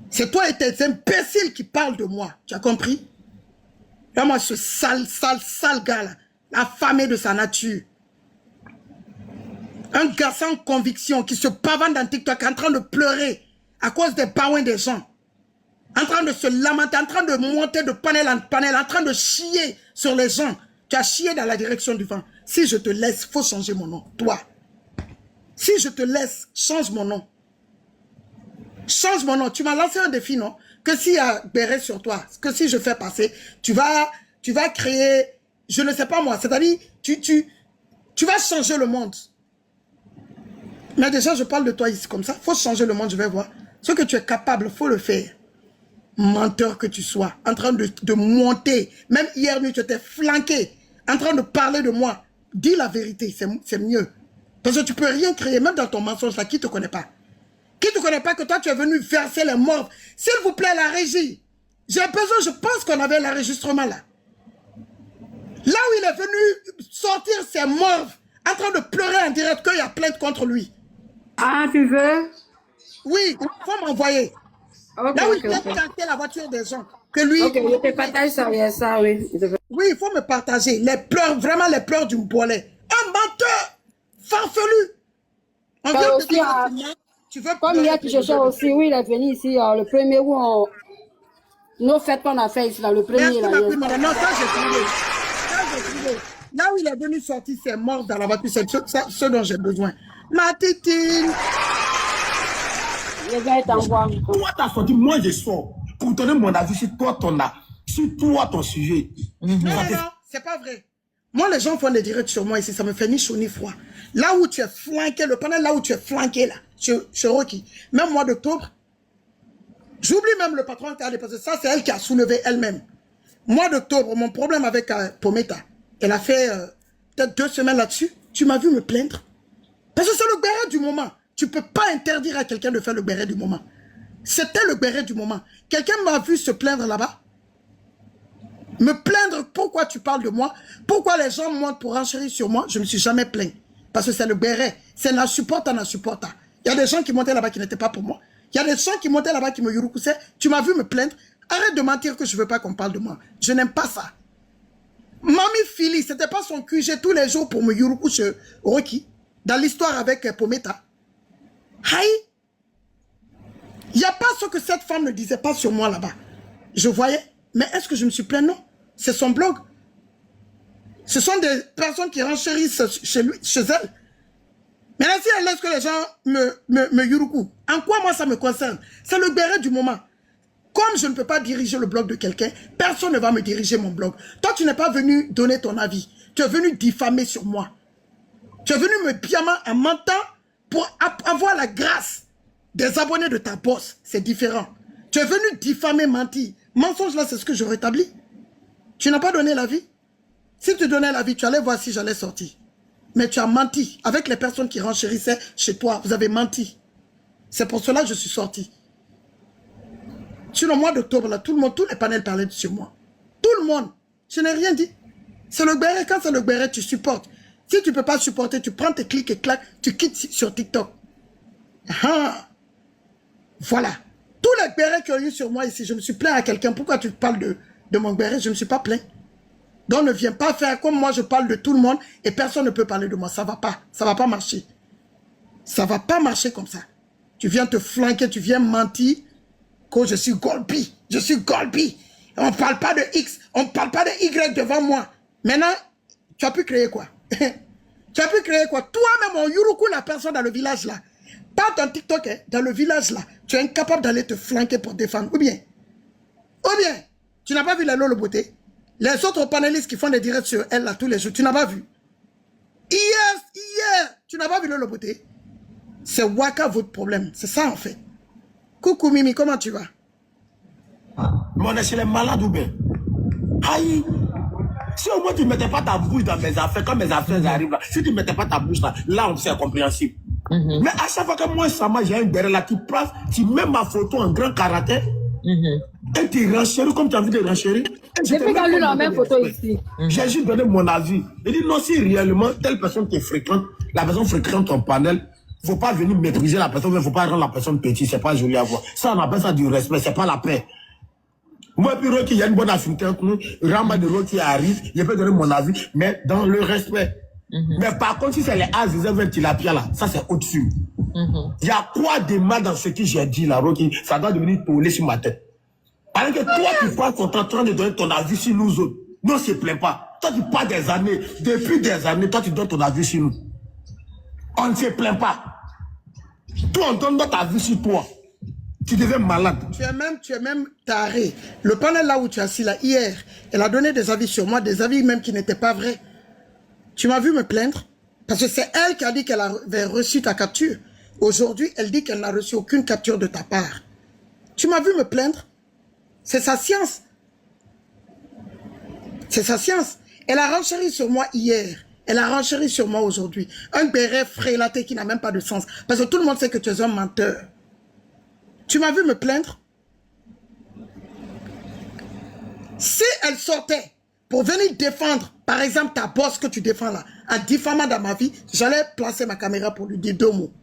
C'est toi et tes imbéciles qui parlent de moi. Tu as compris? Là, moi, ce sale gars là, affamé de sa nature. Un garçon en conviction qui se pavane dans TikTok en train de pleurer à cause des baouins des gens. En train de se lamenter, en train de monter de panel en panel, en train de chier sur les gens. Tu as chié dans la direction du vent. Si je te laisse, il faut changer mon nom. Toi. Si je te laisse, change mon nom. Change mon nom. Tu m'as lancé un défi, non? Que s'il y a béret sur toi, que si je fais passer, tu vas créer, je ne sais pas moi, c'est-à-dire, tu vas changer le monde. Mais déjà, je parle de toi ici comme ça. Il faut changer le monde, je vais voir. Ce que tu es capable, il faut le faire. Menteur que tu sois, en train de monter. Même hier nuit, tu étais flanqué, en train de parler de moi. Dis la vérité, c'est mieux. Parce que tu ne peux rien créer, même dans ton mensonge là, qui ne te connaît pas? Qui ne te connaît pas que toi, tu es venu verser les morts? S'il vous plaît, la régie. J'ai besoin, je pense qu'on avait l'enregistrement là. Là où il est venu sortir ses morts, en train de pleurer en direct qu'il y a plainte contre lui. Ah, tu veux? Oui, il faut m'envoyer. Okay, là où il vient tenter la voiture des gens. Que lui... Ok, je te partage ça, oui. Oui, il faut me partager. Les pleurs, vraiment les pleurs du Mbolais. Un menteur farfelu. On vient de dire tu veux comme il y a qui cherchait aussi, oui, il est venu ici, le premier où on... Nos fêtes qu'on a fait ici, là, le premier. Là, non, ça j'ai trouvé. Là où il est venu sortir, c'est mort dans la voiture. C'est ce dont j'ai besoin. Ma tétine. Je vais t'envoyer. Toi, t'as sorti, moi je sors. Pour donner mon avis sur toi, ton sujet. Non, c'est pas vrai. Moi, les gens font des directs sur moi ici, ça me fait ni chaud ni froid. Là où tu es flanqué, le panel là où tu es flanqué là, chez Rocky, même mois d'octobre, J'oublie même le patron qui a déposé ça, c'est elle qui a soulevé elle-même. Mois d'octobre, mon problème avec Pometa, elle a fait peut-être 2 semaines là-dessus. Tu m'as vu me plaindre. Parce que c'est le béret du moment. Tu ne peux pas interdire à quelqu'un de faire le béret du moment. C'était le béret du moment. Quelqu'un m'a vu se plaindre là-bas. Me plaindre, pourquoi tu parles de moi? Pourquoi les gens montent pour enchérir sur moi? Je ne me suis jamais plaint. Parce que c'est le béret. C'est la supporta. Il y a des gens qui montaient là-bas qui n'étaient pas pour moi. Il y a des gens qui montaient là-bas qui me yurukoussaient. Tu m'as vu me plaindre. Arrête de mentir que je ne veux pas qu'on parle de moi. Je n'aime pas ça. Mami Philly, ce n'était pas son QG tous les jours pour me yurukou sur Rocky. Dans l'histoire avec Pometa. Aïe. Il n'y a pas ce que cette femme ne disait pas sur moi là-bas. Je voyais. Mais est-ce que je me suis plaint? Non. C'est son blog. Ce sont des personnes qui renchérissent chez elle. Mais là, si elle laisse que les gens me yurukou, en quoi moi ça me concerne? C'est le béret du moment. Comme je ne peux pas diriger le blog de quelqu'un, personne ne va me diriger mon blog. Toi, tu n'es pas venu donner ton avis. Tu es venu diffamer sur moi. Tu es venu me piamer en mentant pour avoir la grâce des abonnés de ta boss. C'est différent. Tu es venu diffamer, mentir. Mensonge là, c'est ce que je rétablis. Tu n'as pas donné l'avis. Si tu donnais l'avis, tu allais voir si j'allais sortir. Mais tu as menti. Avec les personnes qui renchérissaient chez toi, vous avez menti. C'est pour cela que je suis sorti. Sur le mois d'octobre, là, tout le monde, tous les panels parlaient sur moi. Tout le monde. Je n'ai rien dit. C'est le béret. Quand c'est le béret, tu supportes. Si tu ne peux pas supporter, tu prends tes clics et claques, tu quittes sur TikTok. Ah. Voilà. Tous les bérets qu'il y a eu sur moi ici, je me suis plaint à quelqu'un. Pourquoi tu parles de mon béret? Je ne me suis pas plaint. Donc ne viens pas faire comme moi, je parle de tout le monde et personne ne peut parler de moi. Ça ne va pas. Ça ne va pas marcher. Ça ne va pas marcher comme ça. Tu viens te flanquer, tu viens mentir que je suis Golby. Je suis Golby. On ne parle pas de X, on ne parle pas de Y devant moi. Maintenant, tu as pu créer quoi? Tu as pu créer quoi? Toi-même, on yurukou la personne dans le village là. Pas dans TikTok, hein, dans le village là. Tu es incapable d'aller te flanquer pour défendre. Ou bien, tu n'as pas vu la Lolo Beauté? Les autres panélistes qui font des directs sur elle là tous les jours, tu n'as pas vu? Hier, tu n'as pas vu Lolo Beauté? C'est Waka votre problème. C'est ça en fait. Coucou Mimi, comment tu vas? Mon est chez les malades ou bien? Aïe! Si au moins tu ne mettais pas ta bouche dans mes affaires, quand mes affaires arrivent là, si tu ne mettais pas ta bouche là, là on c'est incompréhensible. Mais à chaque fois que moi, ça m'a, j'ai un béret là, tu passes, tu mets ma photo en grand caractère, et tu renchéris comme tu as envie de renchérir. J'ai fait dans lui la même photo ici. J'ai juste donné mon avis. Il dit non, si réellement telle personne qui est fréquente, la personne fréquente ton panel, il ne faut pas venir mépriser la personne, il ne faut pas rendre la personne petite, c'est pas joli à voir. Ça, on appelle ça du respect, c'est pas la paix. Moi, puis Rocky, il y a une bonne affinité entre nous. Rama de Rocky arrive, je peux donner mon avis, mais dans le respect. Mais par contre, si c'est les Azizèves Tilapia là, ça c'est au-dessus. Il y a quoi de mal dans ce que j'ai dit là, Rocky? Ça doit devenir tourner sur ma tête. Parce que toi, tu passes ton temps en train de donner ton avis sur nous autres. Nous, on ne se plaint pas. Toi, tu passes des années, depuis des années, toi, tu donnes ton avis sur nous. On ne se plaint pas. Toi, on donne notre avis sur toi. Tu deviens malade. Tu es même taré. Le panel là où tu es assis là, hier, elle a donné des avis sur moi, des avis même qui n'étaient pas vrais. Tu m'as vu me plaindre? Parce que c'est elle qui a dit qu'elle avait reçu ta capture. Aujourd'hui, elle dit qu'elle n'a reçu aucune capture de ta part. Tu m'as vu me plaindre? C'est sa science. C'est sa science. Elle a renchéri sur moi hier. Elle a renchéri sur moi aujourd'hui. Un béret frélaté qui n'a même pas de sens. Parce que tout le monde sait que tu es un menteur. Tu m'as vu me plaindre? Si elle sortait pour venir défendre, par exemple, ta boss que tu défends là, en diffamant dans ma vie, j'allais placer ma caméra pour lui dire 2 mots.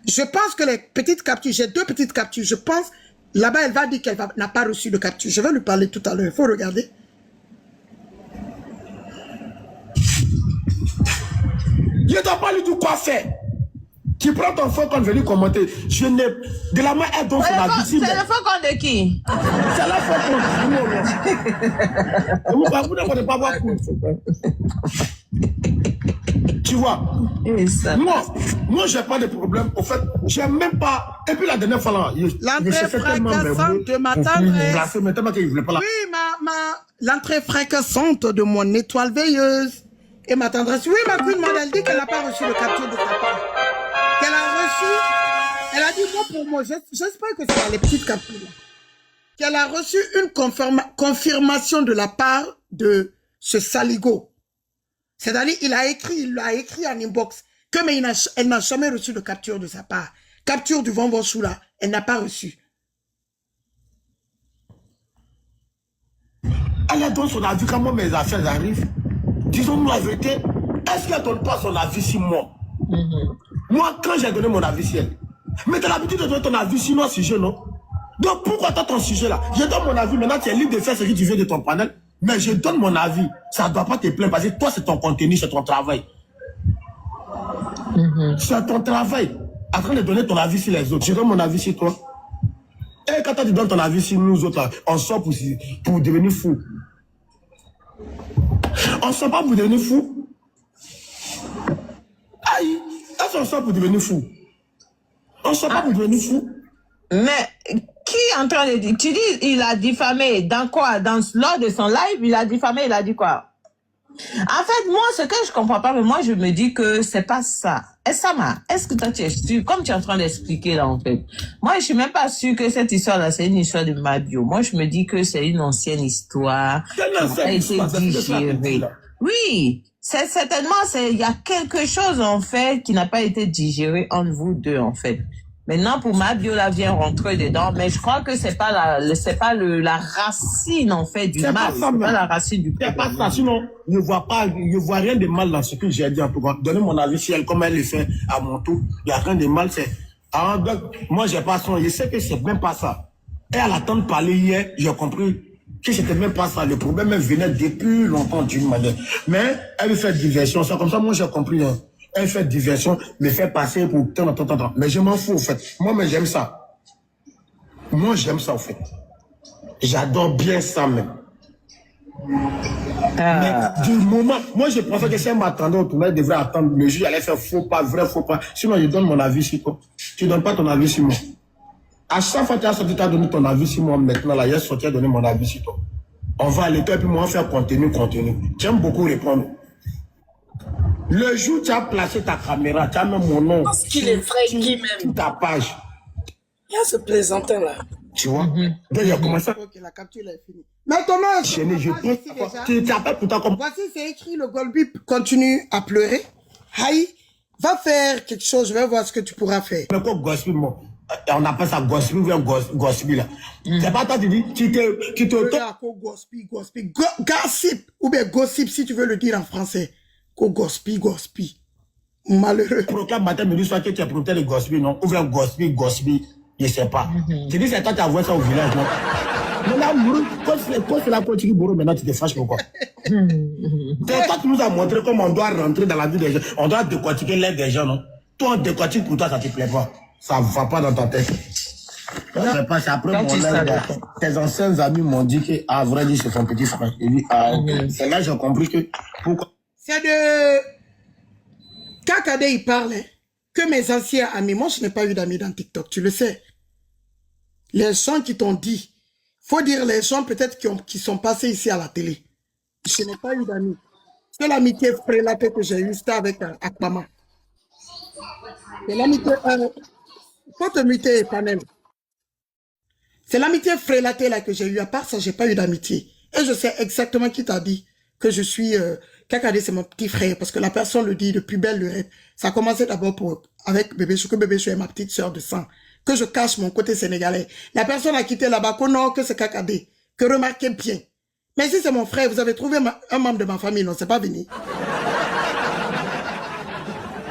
Je pense que les petites captures, j'ai 2 petites captures, je pense, là-bas, elle va dire qu'elle n'a pas reçu de capture. Je vais lui parler tout à l'heure, il faut regarder. Je ne t'ai pas dit quoi faire. Tu prends ton phone quand je vais commenter. Je n'ai... De la main, elle donne son avis. C'est le phone de qui? C'est la phone. Vous ne pouvez pas voir pour. Tu vois? Moi, j'ai pas de problème. Au fait, j'ai même pas... Et puis la dernière fois là... L'entrée fracassante de ma tendresse. Oui, l'entrée fracassante de mon étoile veilleuse. Et ma tendresse. Oui, ma queen modèle dit qu'elle n'a pas reçu le capture de ta part. qu'elle a reçu, elle a dit, moi pour moi, j'espère que c'est dans les petites capsules, qu'elle a reçu une confirmation de la part de ce Saligo. C'est-à-dire, il l'a écrit en inbox, que mais elle n'a jamais reçu de capture de sa part. Capture du Von là, elle n'a pas reçu. Elle donne son avis quand moi mes affaires arrivent. Disons-nous la vérité, est-ce qu'elle ne donne pas son avis sur moi? Moi, quand j'ai donné mon avis sur elle, mais tu as l'habitude de donner ton avis sur nos sujets, non? Donc pourquoi tu as ton sujet là? Je donne mon avis, maintenant tu es libre de faire ce que tu veux de ton panel, mais je donne mon avis. Ça ne doit pas te plaindre parce que toi c'est ton contenu, c'est ton travail. C'est ton travail. En train de donner ton avis sur les autres. Je donne mon avis sur toi. Et quand tu donnes ton avis sur nous autres, là, on sort pour devenir fou. On sort pas pour devenir fou. Aïe, on sort pour devenir fou. On sort pas pour devenir fou. Mais qui est en train de dire? Tu dis il a diffamé. Dans quoi? Lors de son live, il a diffamé, il a dit quoi? En fait, moi, ce que je comprends pas, mais moi, je me dis que c'est pas ça. Est-ce que toi, tu es sûr, comme tu es en train d'expliquer là, en fait, moi, je suis même pas sûr que cette histoire-là, c'est une histoire de Mabio. Moi, je me dis que c'est une ancienne histoire qui a été digérée. Oui, c'est certainement, il y a quelque chose, en fait, qui n'a pas été digéré entre vous deux, en fait. Maintenant, pour Mabio, là, vient rentrer dedans, mais je crois que c'est pas la racine, en fait, du mal. C'est pas la racine du problème. C'est pas ça, sinon, je vois rien de mal dans ce que j'ai dit, en tout cas. Donner mon avis sur elle, comme elle le fait à mon tour. Il n'y a rien de mal, moi, j'ai pas son, je sais que c'est même pas ça. Et à l'attendre de parler hier, j'ai compris que c'était même pas ça. Le problème, elle venait depuis longtemps d'une manière. Mais, elle fait diversion, c'est comme ça, moi, j'ai compris, hein. Elle fait diversion, me fait passer pour tant. Mais je m'en fous, en fait. Moi, mais j'aime ça. Moi, j'aime ça, en fait. J'adore bien ça, même. Mais du moment... Moi, je pensais que si elle m'attendait au tournoi, elle devait attendre. Le juge allait faire faux pas, vrai faux pas. Sinon, je donne mon avis sur toi. Tu ne donnes pas ton avis sur moi. À chaque fois que tu as sorti, tu as donné ton avis sur moi. Maintenant, là, j'ai sorti à donner mon avis sur toi. On va aller, toi, et puis moi, on va faire contenu. J'aime beaucoup répondre. Le jour où tu as placé ta caméra, tu as même mon nom. Parce qu'il est vrai qui même. Ta page. Il y a ce plaisantin là. Tu vois? Donc, il a commencé à... Ok, la capture est finie. Maintenant, tu t'appelles pourtant comme... Voici, c'est écrit, le Golby continue à pleurer. Haï, va faire quelque chose, je vais voir ce que tu pourras faire. Mais quoi, gospel, moi? On appelle ça gospel ou bien gospel, là. C'est pas toi, tu dis, tu te... Gossip, ou bien gossip, si tu veux le dire en français. Gospel. Malheureux. Proclame matin, midi, soit que tu as prompté le gospel, non? Ou bien gospel, je sais pas. Tu dis, c'est toi qui as vu ça au village, non? Mais là, quand c'est la politique, maintenant, tu te fâches pourquoi? C'est toi qui nous as montré comment on doit rentrer dans la vie des gens. On doit décortiquer l'aide des gens, non? Toi, on décortique pour toi, ça te plaît pas. Ça va pas dans ta tête. C'est pas, c'est après mon aide. Tes anciens amis m'ont dit que, à vrai dire, c'est son petit frère. Et dit, c'est là que j'ai compris que, pourquoi? C'est de... Kakade, il parle, hein, que mes anciens amis, moi je n'ai pas eu d'amis dans TikTok, tu le sais. Les gens qui t'ont dit, faut dire les gens peut-être qui sont passés ici à la télé. Je n'ai pas eu d'amis. C'est l'amitié frélatée que j'ai eue, c'était avec Akmama. C'est l'amitié... faut te muter, panel. C'est l'amitié frélatée là que j'ai eue. À part ça, j'ai pas eu d'amitié. Et je sais exactement qui t'a dit que je suis... Kakade, c'est mon petit frère, parce que la personne le dit depuis belle lurette. Ça a commencé d'abord avec Bébé Chou, que Bébé Chou est ma petite sœur de sang, que je cache mon côté sénégalais. La personne a quitté là-bas, que non, que c'est Kakade, que remarquez bien. Mais si c'est mon frère, vous avez trouvé un membre de ma famille, non, c'est pas venu.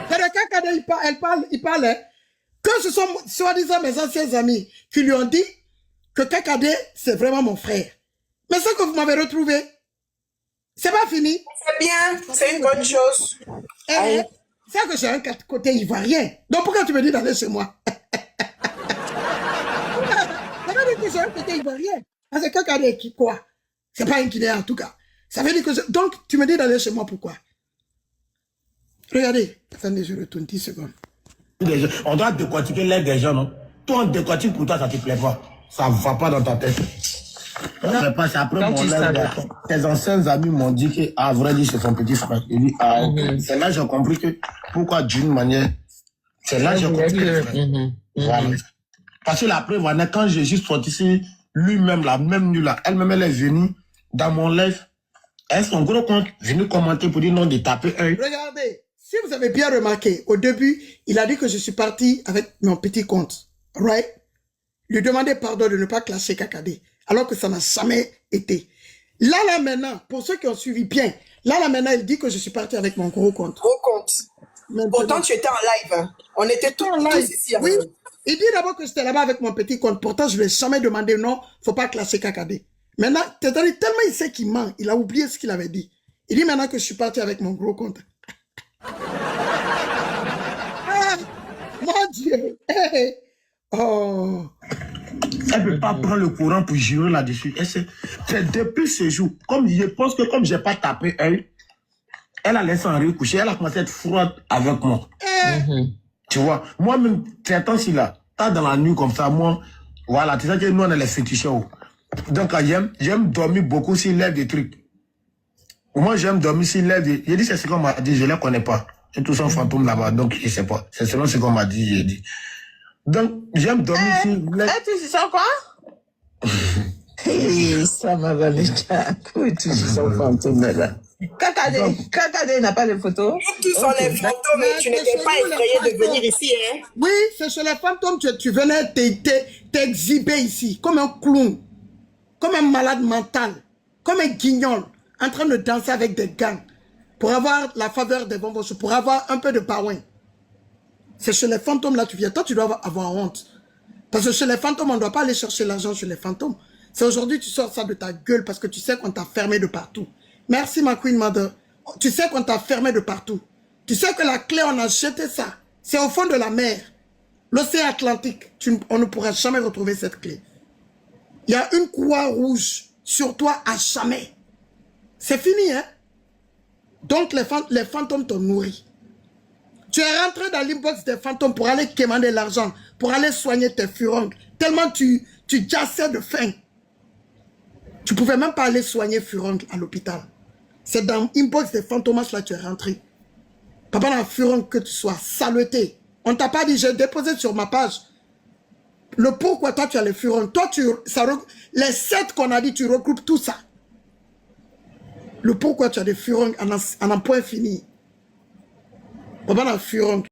C'est de Kakade, il parle, hein, que ce sont soi-disant mes anciens amis qui lui ont dit que Kakade, c'est vraiment mon frère. Mais ce que vous m'avez retrouvé, c'est pas fini. C'est bien, c'est une bonne chose. C'est que j'ai un côté ivoirien. Donc pourquoi tu me dis d'aller chez moi? Ça veut dire que j'ai un côté ivoirien. Parce que Kakade est qui, quoi? C'est pas un Guinéen en tout cas. Ça veut dire que donc tu me dis d'aller chez moi, pourquoi? Regardez. Attendez, je retourne 10 secondes. On doit décortiquer l'aide des gens, non? Toi, on décortique pour toi, ça te plaît pas. Ça va pas dans ta tête. C'est pas, c'est après mon aide. Tes anciens amis m'ont dit que, à vrai dire, c'est son petit frère. Il dit, c'est là que j'ai compris que, pourquoi d'une manière, C'est là que j'ai compris. Voilà. Parce que la preuve, quand j'ai juste sorti ici, lui-même, la même nuit là, elle-même, elle est venue dans mon live. Elle, son gros compte, venue commenter pour dire non de taper un. Regardez, si vous avez bien remarqué, au début, il a dit que je suis parti avec mon petit compte. Right? Lui demander pardon de ne pas clasher KKD, alors que ça n'a jamais été. Là, maintenant, pour ceux qui ont suivi bien, là, maintenant, il dit que je suis parti avec mon gros compte. Gros compte. Maintenant, Pourtant, tu étais en live. Hein. On était tous ici. Oui, il dit d'abord que j'étais là-bas avec mon petit compte. Pourtant, je ne lui ai jamais demandé non, faut pas classer KKD. Maintenant, tellement il sait qu'il ment, il a oublié ce qu'il avait dit. Il dit maintenant que je suis parti avec mon gros compte. Ah, mon Dieu. Hey. Oh. Elle ne peut pas prendre le courant pour jurer là-dessus. C'est depuis ce jour. Comme je pense que comme je n'ai pas tapé elle a laissé en recoucher. Elle a commencé à être froide avec moi. Tu vois, moi-même, ces temps-ci là, dans la nuit comme ça, moi, voilà, tu sais que nous on a les féticheurs. Donc j'aime dormir beaucoup s'il lève des trucs. Moi j'aime dormir s'il lève des... J'ai dit c'est ce qu'on m'a dit, je ne les connais pas. C'est tout son fantôme là-bas, donc je ne sais pas. C'est selon ce qu'on m'a dit, j'ai dit. Donc j'aime dormir s'il lève... Tu sens quoi? Ça m'a valu oui, tu son fantôme là. Kakade n'a pas de photo. Tous sont les fantômes et tu n'étais pas effrayé de venir ici, hein? Oui, c'est chez les fantômes que tu venais t'exhiber ici, comme un clown, comme un malade mental, comme un guignol, en train de danser avec des gangs, pour avoir la faveur des bonbons, pour avoir un peu de paouin. C'est chez les fantômes là tu viens. Toi, tu dois avoir honte. Parce que chez les fantômes, on ne doit pas aller chercher l'argent chez les fantômes. C'est aujourd'hui tu sors ça de ta gueule parce que tu sais qu'on t'a fermé de partout. Merci ma Queen Mother. Tu sais qu'on t'a fermé de partout. Tu sais que la clé, on a jeté ça. C'est au fond de la mer. L'océan Atlantique. On ne pourra jamais retrouver cette clé. Il y a une croix rouge sur toi à jamais. C'est fini, hein? Donc les fantômes t'ont nourri. Tu es rentré dans l'inbox des fantômes pour aller quémander l'argent, pour aller soigner tes furongues. Tellement tu jassais de faim. Tu ne pouvais même pas aller soigner furongue à l'hôpital. C'est dans l'inbox des fantômes là tu es rentré. Papa dans furongue que tu sois, saleté. On t'a pas dit, j'ai déposé sur ma page le pourquoi toi tu as les furongues. Toi, les 7 qu'on a dit, tu regroupes tout ça. Le pourquoi tu as des furongues en un point fini. Papa dans furongue.